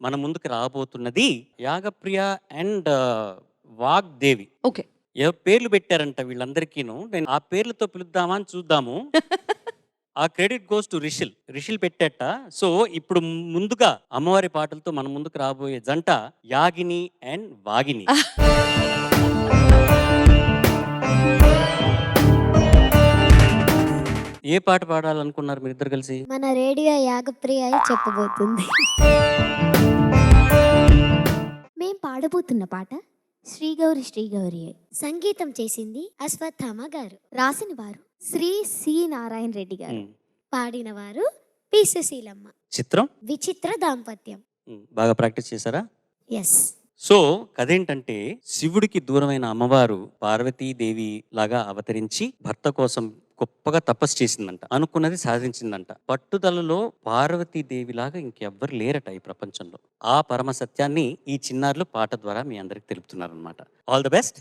మన ముందుకు రాబోతున్నది Yagapriya and Vagdevi. Okay. పేర్లు పెట్టారంట వీళ్ళందరికీను. నేను ఆ పేర్లతో పిలుద్దామా అని చూద్దాము. ఆ క్రెడిట్ గోస్ టు రిషిల్ పెట్టేట. సో ఇప్పుడు ముందుగా అమ్మవారి పాటలతో మన ముందుకు రాబోయే జంట యాగిని అండ్ వాగిని. ఏ పాట పాడాలనుకున్నారు మీరిద్దరు కలిసి? మన రేడియో యాగప్రియ చెప్పబోతుంది. మేం పాడబోతున్న పాట శ్రీగౌరి. సంగీతం చేసింది అశ్వత్థామ గారు. రాసిన వారు శ్రీ సి నారాయణ రెడ్డి గారు. పాడిన వారు పి సుశీలమ్మ. చిత్రం విచిత్ర దాంపత్యం. బాగా ప్రాక్టీస్ చేశారా? ఎస్. సో కదేంటంటే, శివుడికి దూరమైన అమ్మవారు పార్వతీదేవి లాగా అవతరించి భర్త కోసం గొప్పగా తపస్సు చేసిందంట. అనుకున్నది సాధించిందంట. పట్టుదలలో పార్వతీదేవి లాగా ఇంకెవ్వరు లేరట ఈ ప్రపంచంలో. ఆ పరమ సత్యాన్ని ఈ చిన్నారులు పాట ద్వారా మీ అందరికి తెలుపుతున్నారు అనమాట. All the best.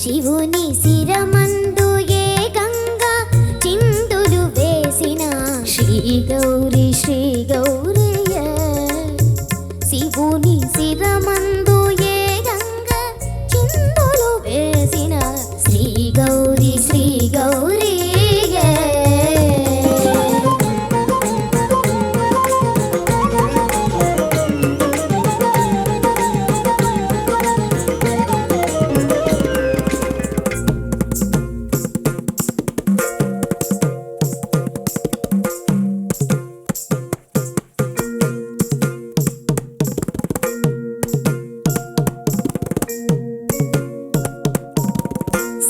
శివుని శిరమందు ఏ గంగా చిందులు వేసిన శ్రీగౌరి శివుని శిరమందు ఏ గంగా చిందులు వేసిన శ్రీగౌరి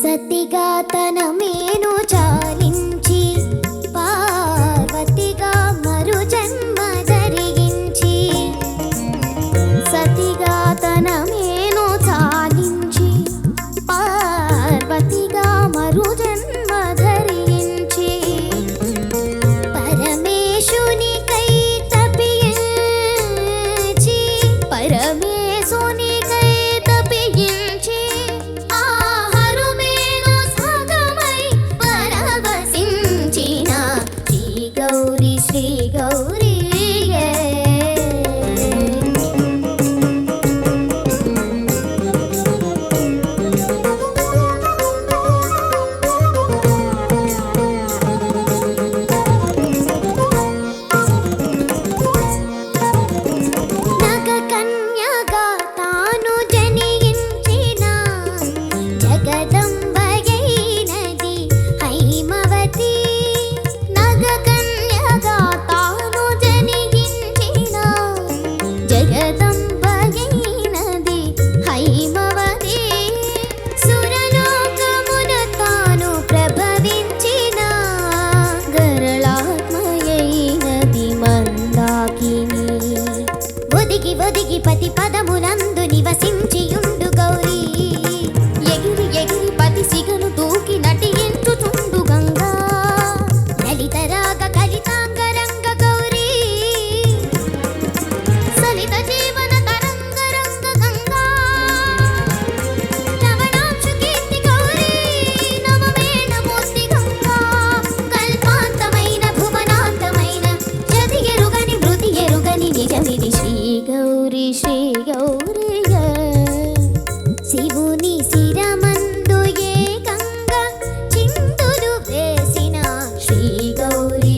సతిగా తన మేను చాలించి పార్వతిగా మరు జన్మ ధరించి సతిగా తన మేను చాలించి పార్వతిగా మరు జన్మ ధరించి పరమేశునికై తపించి శ్రీగౌరి నగ కన్యగా తాను జనించిన జగదంబయైనది హైమవతి. నగ కన్యగా తాను జనించిన జగదంబయైనది హైమవతి. సురలోకమున తాను ప్రభవించిన గరళాత్మయైనది మందాకిని. ఒదిగి ఒదిగి పతి పదమునందు నివసించియుండు గౌరీ. ఎగిరి ఎగిరి పతి సిగను దూకి నటించుచుండు గంగా. లలిత రాగ కలితాంగరంగ గౌరీ. సలిత జీవన తరంగ రంగ గంగా. లవణాంశు కీర్తి గౌరీ. నవమేణ మూర్తి గంగా. కల్పాంతమైన భువనాంతమైన జతి ఎరుగని మృతి ఎరుగని నిజమిది శ్రీగౌరి శివుని శిరమందు ఏ గంగా చిందులు వేసిన శ్రీగౌరి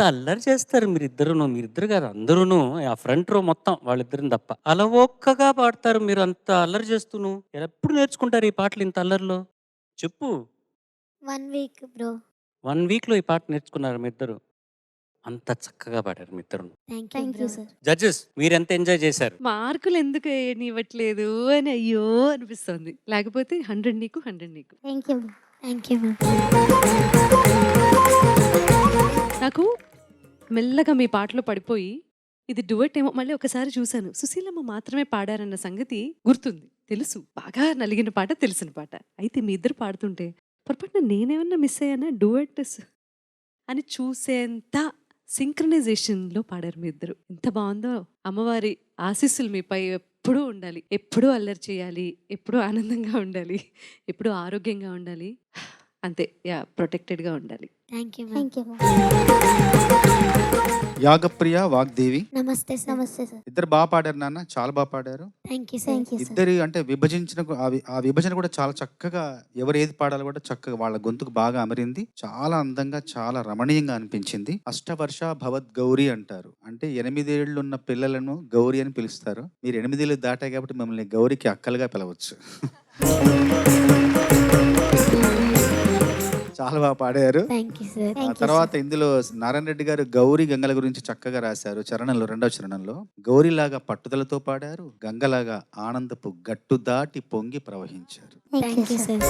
అల్లరి చేస్తారు మీరిద్దరు కాదు అందరూను, ఆ ఫ్రంట్ రో మొత్తం వాళ్ళిద్దరిని తప్ప అలా ఒక్కగా పాడతారు. మీరు అంత అల్లరి చేస్తూను ఎప్పుడు నేర్చుకుంటారు ఈ పాటలు ఇంత అల్లరిలో? చెప్పు. 1 వీక్ బ్రో. 1 వీక్‌లో ఈ పాట నేర్చుకున్నారు మీ ఇద్దరు. అంత చక్కగా పాడారు మీ ఇద్దరును. Thank you sir. జడ్జెస్ మీరెంత ఎంజాయ్ చేశారు? మార్కులు ఎందుకు ఇవ్వట్లేదు అని అయ్యో అనిపిస్తుంది. లేకపోతే 100 నీకు 100 నీకు. Thank you ma'am. నాకు మెల్లగా మీ పాటలో పడిపోయి ఇది డువెట్ ఏమో మళ్ళీ ఒకసారి చూశాను. సుశీలమ్మ మాత్రమే పాడారన్న సంగతి గుర్తుంది, తెలుసు, బాగా నలిగిన పాట, తెలిసిన పాట. అయితే మీ ఇద్దరు పాడుతుంటే పొరపాటున నేనేమన్నా మిస్ అయ్యానా డువెట్ అని చూసేంత సింక్రనైజేషన్లో పాడారు మీ ఇద్దరు. ఎంత బాగుందో. అమ్మవారి ఆశీస్సులు మీపై ఎప్పుడూ ఉండాలి. ఎప్పుడూ అల్లరి చేయాలి, ఎప్పుడూ ఆనందంగా ఉండాలి, ఎప్పుడూ ఆరోగ్యంగా ఉండాలి, అంతే ప్రొటెక్టెడ్గా ఉండాలి. Thank you ma'am. Yagapriya, Vagdevi నమస్తే సార్. ఇద్దరు బాగా పాడారు నాన్న, చాలా బాగా పాడారు. Thank you sir. ఇద్దరి అంటే ఆ విభజన కూడా చాలా చక్కగా, ఎవరు ఏది పాడాలో కూడా చక్కగా వాళ్ళ గొంతుకు బాగా అమరింది. చాలా అందంగా, చాలా రమణీయంగా అనిపించింది. అష్టవర్ష భవద్ గౌరీ అంటారు, అంటే 8 ఏళ్ళు ఉన్న పిల్లలను గౌరీ అని పిలుస్తారు. మీరు 8 ఏళ్ళు దాటాయి కాబట్టి మిమ్మల్ని గౌరీకి అక్కలుగా పిలవచ్చు. చాలా బాగా పాడారు. Thank you sir. ఆ తర్వాత ఇందులో నారాయణ రెడ్డి గారు గౌరీ గంగల గురించి చక్కగా రాశారు. చరణంలో, 2వ చరణంలో గౌరీలాగా పట్టుదలతో పాడారు, గంగలాగా ఆనందపు గట్టు దాటి పొంగి ప్రవహించారు. Thank you sir.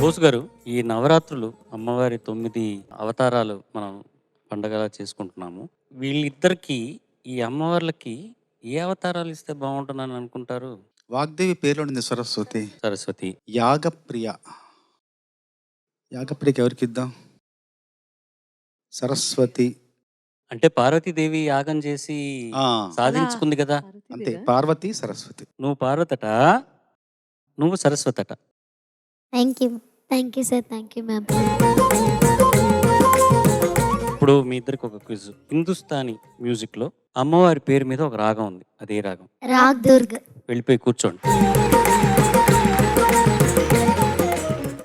బోస్ గారు, ఈ నవరాత్రులు అమ్మవారి 9 అవతారాలు మనం పండగలా చేసుకుంటున్నాము. వీళ్ళిద్దరికి, ఈ అమ్మవార్లకి ఏ అవతారాలు ఇస్తే బాగుంటుందని అనుకుంటారు? వాగ్దేవి పేరులో ఉంది సరస్వతి. సరస్వతి. యాగప్రియకి ఎవరికి ఇద్దాం? సరస్వతి అంటే పార్వతీదేవి యాగం చేసి ఆ, సాధించుకుంది కదా. అంతే. పార్వతి, సరస్వతి. నువ్వు పార్వతట, నువ్వు సరస్వతట. Thank you sir. Thank you ma'am. ఇప్పుడు మీ ఇద్దరికి ఒక క్విజ్. హిందుస్థానీ మ్యూజిక్ లో అమ్మవారి పేరు మీద ఒక రాగం ఉంది, అదే రాగం. రాగ్ దుర్గ్. వెళ్ళిపోయి కూర్చోండి.